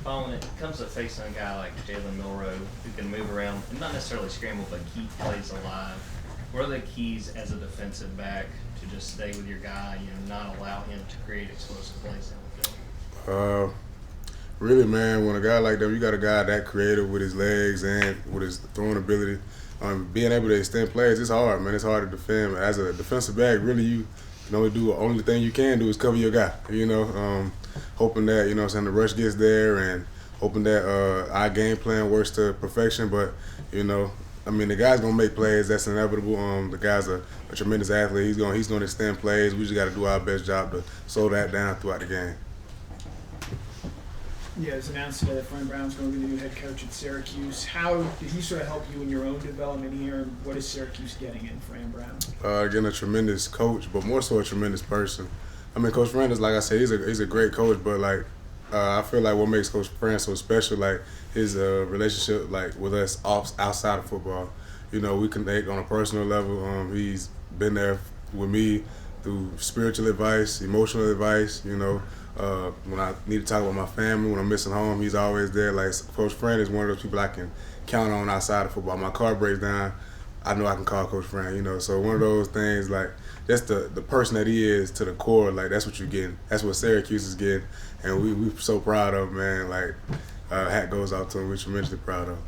When it comes to facing a guy like Jalen Milroe, who can move around and not necessarily scramble, but keep plays alive, what are the keys as a defensive back to just stay with your guy, not allow him to create explosive plays down the field? Really, man, when a guy like that, you got a guy that creative with his legs and with his throwing ability, being able to extend plays, it's hard, man. It's hard to defend. As a defensive back, really, you can only thing you can do is cover your guy, hoping that, the rush gets there and hoping that our game plan works to perfection. But, the guy's going to make plays. That's inevitable. The guy's a tremendous athlete. He's going to extend plays. We just got to do our best job to slow that down throughout the game. Yeah, it was announced today that Fran Brown's going to be the new head coach at Syracuse. How did he sort of help you in your own development here, and what is Syracuse getting in Fran Brown? Again, a tremendous coach, but more so a tremendous person. Coach Fran is, like I said, he's a great coach, but I feel like what makes Coach Fran so special, his relationship with us outside of football. We connect on a personal level. He's been there with me through spiritual advice, emotional advice. When I need to talk about my family, when I'm missing home, he's always there. Coach Fran is one of those people I can count on outside of football. My car breaks down, I know I can call Coach Fran. So one of those things, that's the person that he is to the core. That's what you're getting. That's what Syracuse is getting, and we're so proud of him, man. Hat goes out to him. We're tremendously proud of him.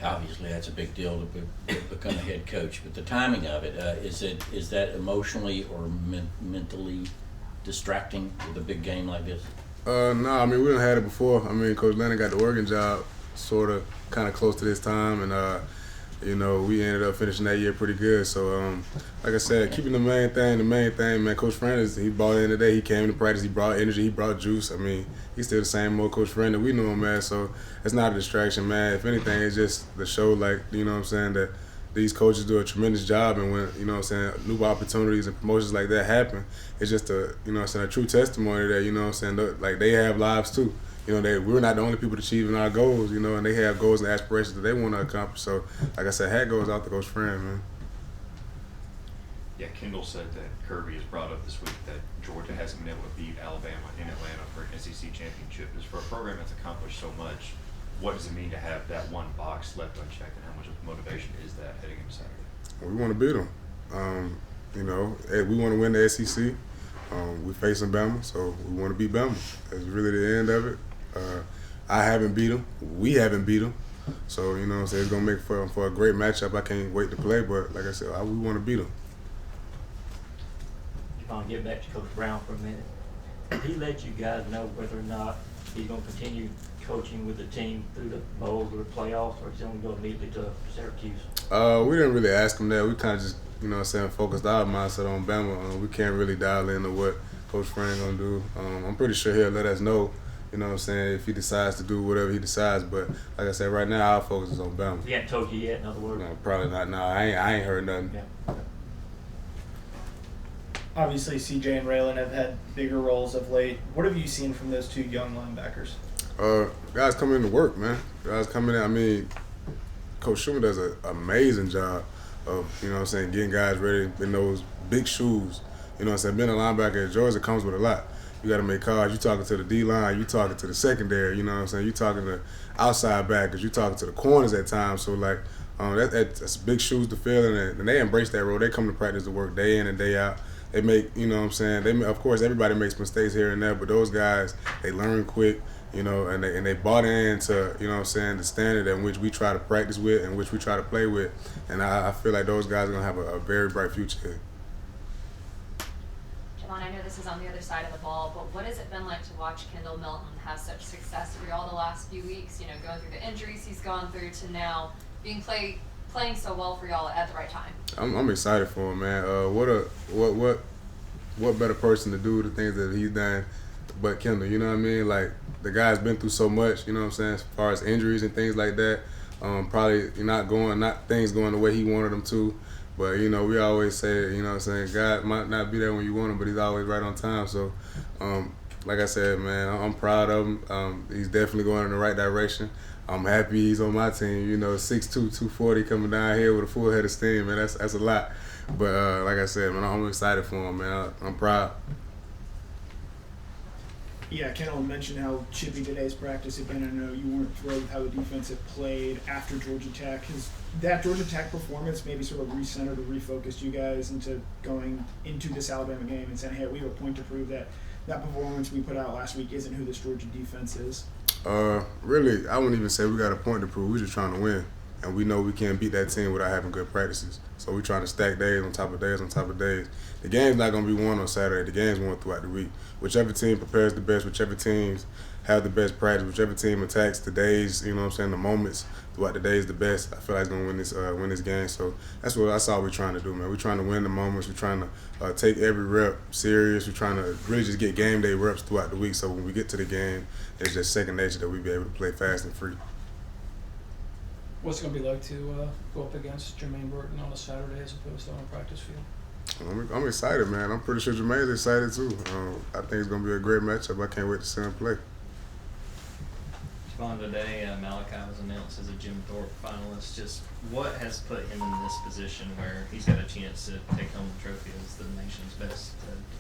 Obviously, that's a big deal to become a head coach, but the timing of it, is that emotionally or mentally distracting with a big game like this? No, we done had it before. Coach Lennon got the Oregon job kind of close to this time, and we ended up finishing that year pretty good. So, like I said, keeping the main thing, man. Coach Fran he brought in today. He came to practice. He brought energy. He brought juice. He's still the same old Coach Fran that we knew him, man. So it's not a distraction, man. If anything, it's just the show, that these coaches do a tremendous job, and when, new opportunities and promotions like that happen, it's just a true testimony that, they have lives too. We're not the only people achieving our goals, and they have goals and aspirations that they want to accomplish. So, like I said, hat goes out to Coach Fran, man. Yeah, Kendall said that Kirby has brought up this week that Georgia hasn't been able to beat Alabama in Atlanta for an SEC championship. As for a program that's accomplished so much, what does it mean to have that one box left unchecked, and how much of motivation is that heading into Saturday? We want to beat them. We want to win the SEC. We're facing Bama, so we want to beat Bama. That's really the end of it. I haven't beat them. We haven't beat them. So, it's going to make for a great matchup. I can't wait to play, but like I said, we want to beat them. Javon, get back to Coach Brown for a minute. Did he let you guys know whether or not he's going to continue coaching with the team through the bowls or the playoffs, or is he going to go immediately to Syracuse? We didn't really ask him that. We kind of just, focused our mindset on Bama. We can't really dial into what Coach Fran going to do. I'm pretty sure he'll let us know, if he decides to do whatever he decides. But like I said, right now our focus is on Bama. He hasn't told you yet, in other words? No, probably not. No, I ain't heard nothing. Yeah. Obviously, CJ and Raylan have had bigger roles of late. What have you seen from those two young linebackers? Guys coming in to work, man. Guys coming in. Coach Schumer does an amazing job of, getting guys ready in those big shoes. Being a linebacker at Georgia comes with a lot. You got to make calls. You talking to the D-line. You talking to the secondary. You talking to outside backers. You talking to the corners at times. So, that's big shoes to fill, and they embrace that role. They come to practice to work day in and day out. They make, of course, everybody makes mistakes here and there, but those guys, they learn quick, and they bought into, the standard in which we try to practice with and which we try to play with. And I feel like those guys are going to have a very bright future here. Javon, I know this is on the other side of the ball, but what has it been like to watch Kendall Milton have such success for y'all the last few weeks, going through the injuries he's gone through to now being playing so well for y'all at the right time? I'm excited for him, man. What better person to do the things that he's done but Kendall, the guy's been through so much, as far as injuries and things like that. Probably not things going the way he wanted them to. But, we always say, God might not be there when you want him, but he's always right on time. So, like I said, man, I'm proud of him. He's definitely going in the right direction. I'm happy he's on my team. 6'2", 240 coming down here with a full head of steam, man. That's a lot. But like I said, man, I'm excited for him, man. I'm proud. Yeah, Kendall mentioned how chippy today's practice had been. I know you weren't thrilled with how the defense had played after Georgia Tech. Has that Georgia Tech performance maybe sort of recentered or refocused you guys into going into this Alabama game and saying, hey, we have a point to prove that that performance we put out last week isn't who this Georgia defense is? Really, I wouldn't even say we got a point to prove. We're just trying to win. And we know we can't beat that team without having good practices. So we're trying to stack days on top of days on top of days. The game's not going to be won on Saturday. The game's won throughout the week. Whichever team prepares the best, whichever teams have the best practice, whichever team attacks the days, you know what I'm saying, the moments throughout the days the best, I feel like it's going to win this game. So that's all we're trying to do, man. We're trying to win the moments. We're trying to take every rep serious. We're trying to really just get game day reps throughout the week so when we get to the game, it's just second nature that we be able to play fast and free. What's it going to be like to go up against Jermaine Burton on a Saturday as opposed to on a practice field? I'm excited, man. I'm pretty sure Jermaine's excited too. I think it's going to be a great matchup. I can't wait to see him play. Javon, today Malachi was announced as a Jim Thorpe finalist. Just what has put him in this position where he's got a chance to take home the trophy as the nation's best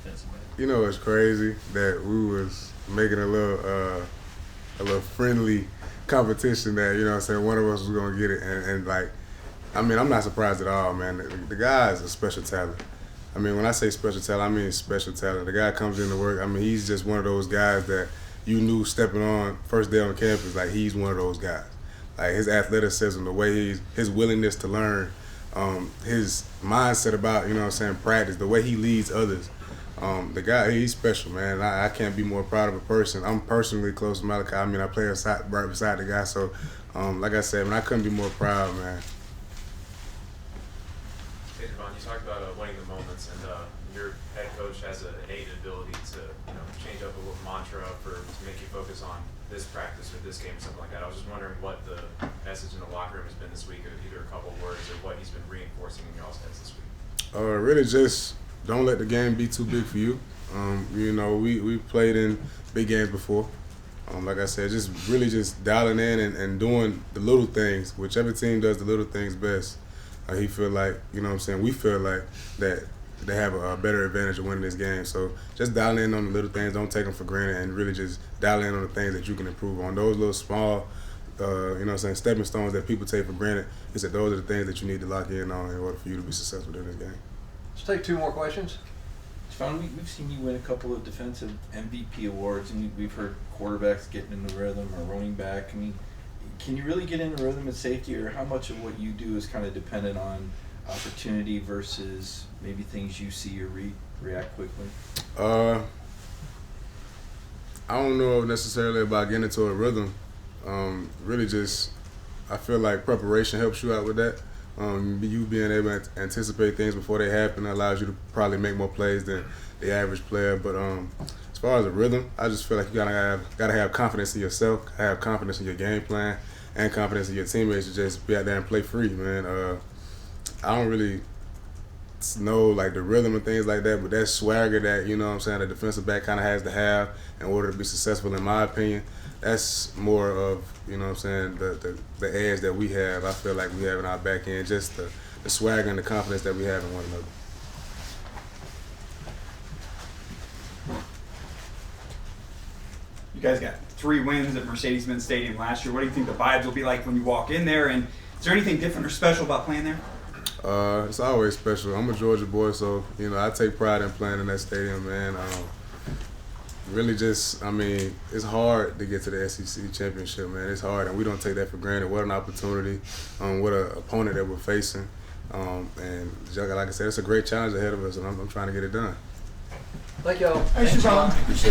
defensive back? You know, it's crazy that we was making a little friendly competition that, you know what I'm saying, one of us was going to get it. And like, I mean, I'm not surprised at all, man. The guy is a special talent. I mean, when I say special talent, I mean special talent. The guy comes into work. I mean, he's just one of those guys that you knew stepping on first day on campus, like he's one of those guys. Like his athleticism, the way his willingness to learn, his mindset about, you know what I'm saying, practice, the way he leads others. The guy, he's special, man. I can't be more proud of a person. I'm personally close to Malachi. I mean, I play right beside the guy. So, like I said, man, I couldn't be more proud, man. Hey, Javon, you talked about winning the moments, and your head coach has an innate ability to, change up a little mantra to make you focus on this practice or this game or something like that. I was just wondering what the message in the locker room has been this week, or either a couple of words, or what he's been reinforcing in y'all's heads this week. Really just don't let the game be too big for you. We played in big games before. Like I said, just really just dialing in and doing the little things. Whichever team does the little things best, he feel like, you know what I'm saying, we feel like that they have a better advantage of winning this game. So just dial in on the little things, don't take them for granted, and really just dial in on the things that you can improve on. Those little small, you know what I'm saying, stepping stones that people take for granted, is that those are the things that you need to lock in on in order for you to be successful in this game. Let's take two more questions. Javon, we've seen you win a couple of defensive MVP awards, and we've heard quarterbacks getting into rhythm or running back. I mean, can you really get into rhythm at safety, or how much of what you do is kind of dependent on opportunity versus maybe things you see or react quickly? I don't know necessarily about getting into a rhythm. Really just, I feel like preparation helps you out with that. You being able to anticipate things before they happen allows you to probably make more plays than the average player. But as far as the rhythm, I just feel like you gotta have confidence in yourself, have confidence in your game plan, and confidence in your teammates to just be out there and play free, man. I don't really know like the rhythm and things like that, but that swagger that, you know what I'm saying, the defensive back kind of has to have in order to be successful, in my opinion. That's more of, you know what I'm saying, the edge that we have. I feel like we have in our back end, just the swagger and the confidence that we have in one another. You guys got 3 wins at Mercedes-Benz Stadium last year. What do you think the vibes will be like when you walk in there? And is there anything different or special about playing there? It's always special. I'm a Georgia boy, so, I take pride in playing in that stadium, man. Really just, it's hard to get to the SEC championship, man. It's hard, and we don't take that for granted. What an opportunity, what an opponent that we're facing. And like I said, it's a great challenge ahead of us, and I'm trying to get it done. Thank y'all. Thanks, Javon.